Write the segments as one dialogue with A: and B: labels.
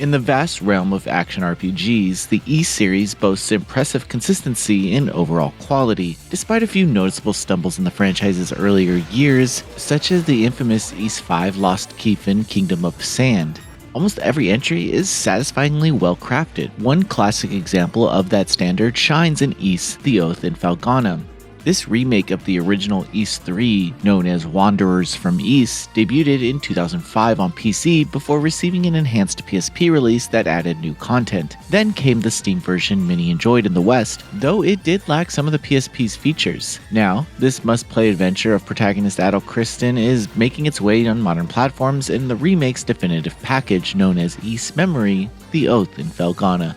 A: In the vast realm of action RPGs, the East series boasts impressive consistency in overall quality, despite a few noticeable stumbles in the franchise's earlier years, such as the infamous East 5 Lost Kefin Kingdom of Sand. Almost every entry is satisfyingly well crafted. One classic example of that standard shines in East, The Oath in Felghana. This remake of the original East 3, known as Wanderers from East, debuted in 2005 on PC before receiving an enhanced PSP release that added new content. Then came the Steam version many enjoyed in the West, though it did lack some of the PSP's features. Now, this must-play adventure of protagonist Adol is making its way on modern platforms in the remake's definitive package known as East Memoire, The Oath in Felghana.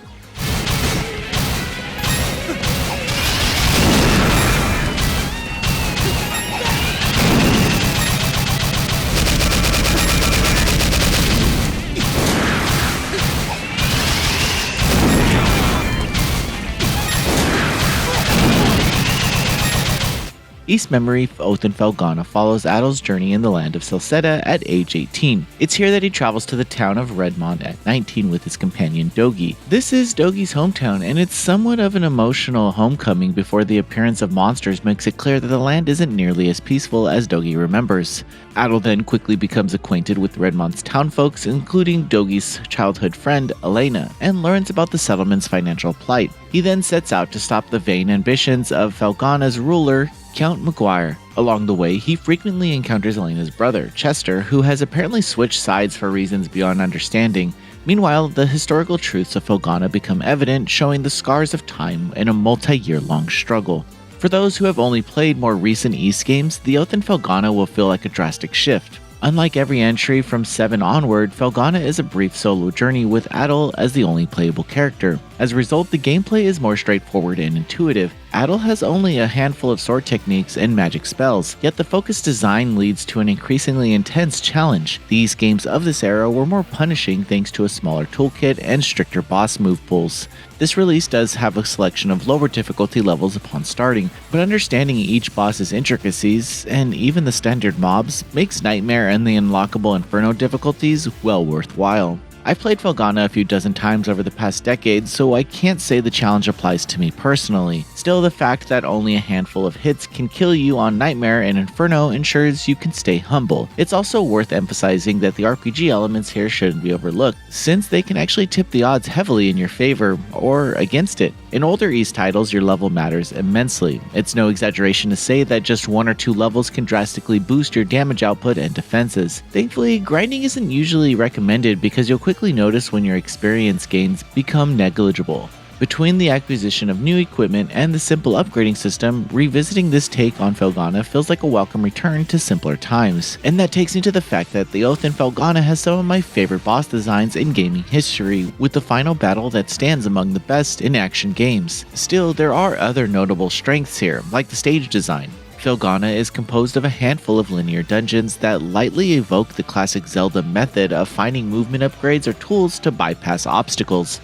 A: East Memoire, Oath in Felghana follows Adol's journey in the land of Celceta at age 18. It's here that he travels to the town of Redmond at 19 with his companion Dogi. This is Dogi's hometown, and it's somewhat of an emotional homecoming before the appearance of monsters makes it clear that the land isn't nearly as peaceful as Dogi remembers. Adol then quickly becomes acquainted with Redmond's townfolks, including Dogi's childhood friend, Elena, and learns about the settlement's financial plight. He then sets out to stop the vain ambitions of Felghana's ruler, Count Memoire. Along the way, he frequently encounters Elena's brother, Chester, who has apparently switched sides for reasons beyond understanding. Meanwhile, the historical truths of Felghana become evident, showing the scars of time in a multi-year-long struggle. For those who have only played more recent East games, The Oath in Felghana will feel like a drastic shift. Unlike every entry from 7 onward, Felghana is a brief solo journey with Adol as the only playable character. As a result, the gameplay is more straightforward and intuitive. Adol has only a handful of sword techniques and magic spells, yet the focused design leads to an increasingly intense challenge. These games of this era were more punishing thanks to a smaller toolkit and stricter boss move pools. This release does have a selection of lower difficulty levels upon starting, but understanding each boss's intricacies, and even the standard mobs, makes Nightmare and the unlockable Inferno difficulties well worthwhile. I've played Felghana a few dozen times over the past decade, so I can't say the challenge applies to me personally. Still, the fact that only a handful of hits can kill you on Nightmare and Inferno ensures you can stay humble. It's also worth emphasizing that the RPG elements here shouldn't be overlooked, since they can actually tip the odds heavily in your favor, or against it. In older East titles, your level matters immensely. It's no exaggeration to say that just 1 or 2 levels can drastically boost your damage output and defenses. Thankfully, grinding isn't usually recommended because you'll quickly notice when your experience gains become negligible. Between the acquisition of new equipment and the simple upgrading system, revisiting this take on Felghana feels like a welcome return to simpler times. And that takes me to the fact that The Oath in Felghana has some of my favorite boss designs in gaming history, with the final battle that stands among the best in action games. Still, there are other notable strengths here, like the stage design. Felghana is composed of a handful of linear dungeons that lightly evoke the classic Zelda method of finding movement upgrades or tools to bypass obstacles.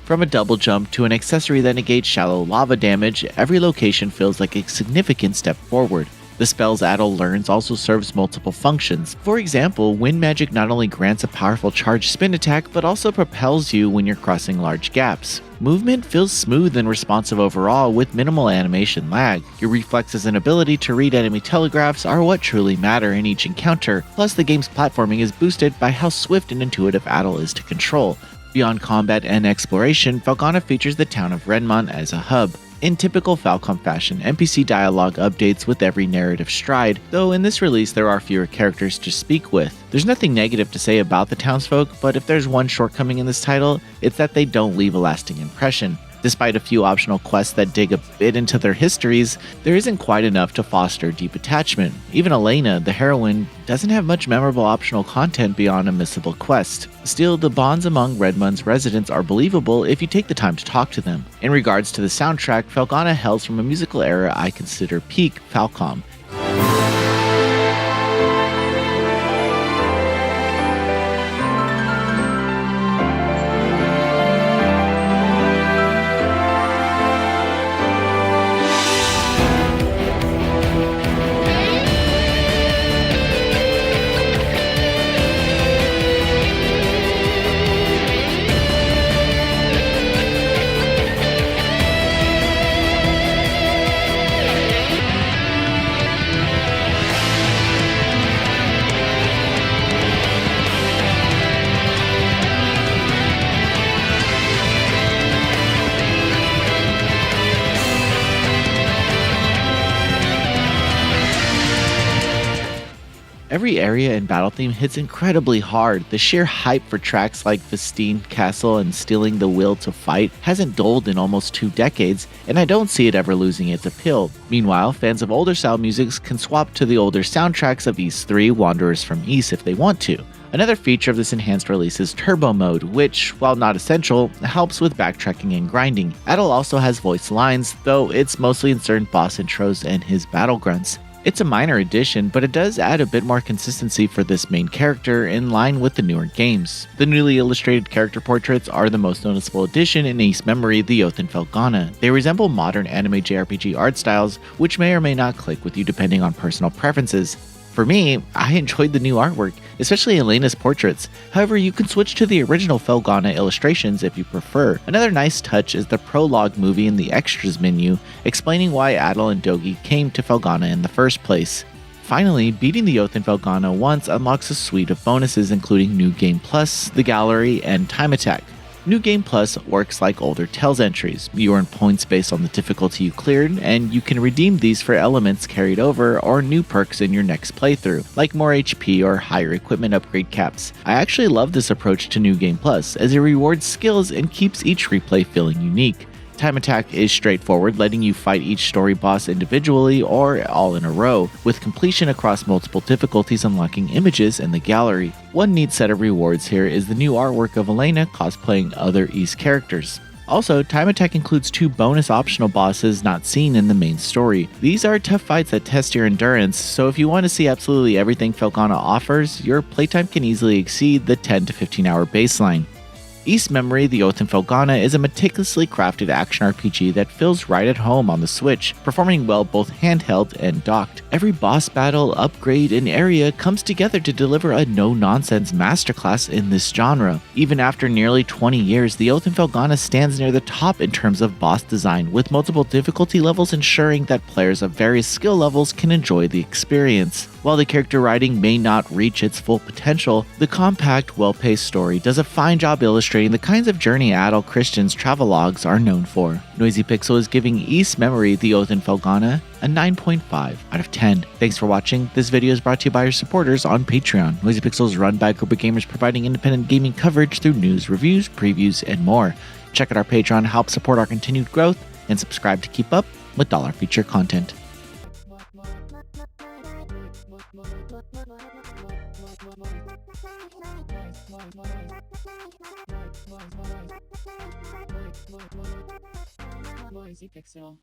A: From a double jump to an accessory that negates shallow lava damage, every location feels like a significant step forward. The spells Adol learns also serves multiple functions. For example, wind magic not only grants a powerful charged spin attack, but also propels you when you're crossing large gaps. Movement feels smooth and responsive overall with minimal animation lag. Your reflexes and ability to read enemy telegraphs are what truly matter in each encounter, plus the game's platforming is boosted by how swift and intuitive Adol is to control. Beyond combat and exploration, Felghana features the town of Redmond as a hub. In typical Falcom fashion, NPC dialogue updates with every narrative stride, though in this release there are fewer characters to speak with. There's nothing negative to say about the townsfolk, but if there's one shortcoming in this title, it's that they don't leave a lasting impression. Despite a few optional quests that dig a bit into their histories, there isn't quite enough to foster deep attachment. Even Elena, the heroine, doesn't have much memorable optional content beyond a missable quest. Still, the bonds among Redmond's residents are believable if you take the time to talk to them. In regards to the soundtrack, Felghana hails from a musical era I consider peak Falcom. Every area and battle theme hits incredibly hard. The sheer hype for tracks like Vestine Castle and Stealing the Will to Fight hasn't dulled in almost 2 decades, and I don't see it ever losing its appeal. Meanwhile, fans of older style musics can swap to the older soundtracks of Ys 3, Wanderers from Ys if they want to. Another feature of this enhanced release is Turbo Mode, which, while not essential, helps with backtracking and grinding. Adol also has voice lines, though it's mostly in certain boss intros and his battle grunts. It's a minor addition, but it does add a bit more consistency for this main character in line with the newer games. The newly illustrated character portraits are the most noticeable addition in Ys Memoire, the Oath and Felghana. They resemble modern anime JRPG art styles, which may or may not click with you depending on personal preferences. For me, I enjoyed the new artwork, especially Elena's portraits. However, you can switch to the original Felghana illustrations if you prefer. Another nice touch is the prologue movie in the extras menu, explaining why Adol and Dogi came to Felghana in the first place. Finally, beating the Oath in Felghana once unlocks a suite of bonuses including New Game Plus, the Gallery, and Time Attack. New Game Plus works like older Tales entries. You earn points based on the difficulty you cleared, and you can redeem these for elements carried over or new perks in your next playthrough, like more HP or higher equipment upgrade caps. I actually love this approach to New Game Plus, as it rewards skills and keeps each replay feeling unique. Time Attack is straightforward, letting you fight each story boss individually or all in a row, with completion across multiple difficulties unlocking images in the gallery. One neat set of rewards here is the new artwork of Elena cosplaying other Ys characters. Also, Time Attack includes 2 bonus optional bosses not seen in the main story. These are tough fights that test your endurance, so if you want to see absolutely everything Felghana offers, your playtime can easily exceed the 10 to 15 hour baseline. Ys Memoire, The Oath and Felghana is a meticulously crafted action RPG that feels right at home on the Switch, performing well both handheld and docked. Every boss battle, upgrade, and area comes together to deliver a no-nonsense masterclass in this genre. Even after nearly 20 years, The Oath and Felghana stands near the top in terms of boss design, with multiple difficulty levels ensuring that players of various skill levels can enjoy the experience. While the character writing may not reach its full potential, the compact, well-paced story does a fine job illustrating the kinds of journey adult Christians' travelogues are known for. Noisy Pixel is giving Ys Memoire, The Oath and Felghana a 9.5 out of 10. Thanks for watching. This video is brought to you by our supporters on Patreon. Noisy Pixel is run by a group of gamers providing independent gaming coverage through news, reviews, previews, and more. Check out our Patreon to help support our continued growth, and subscribe to keep up with all our feature content.
B: Noisy Pixel.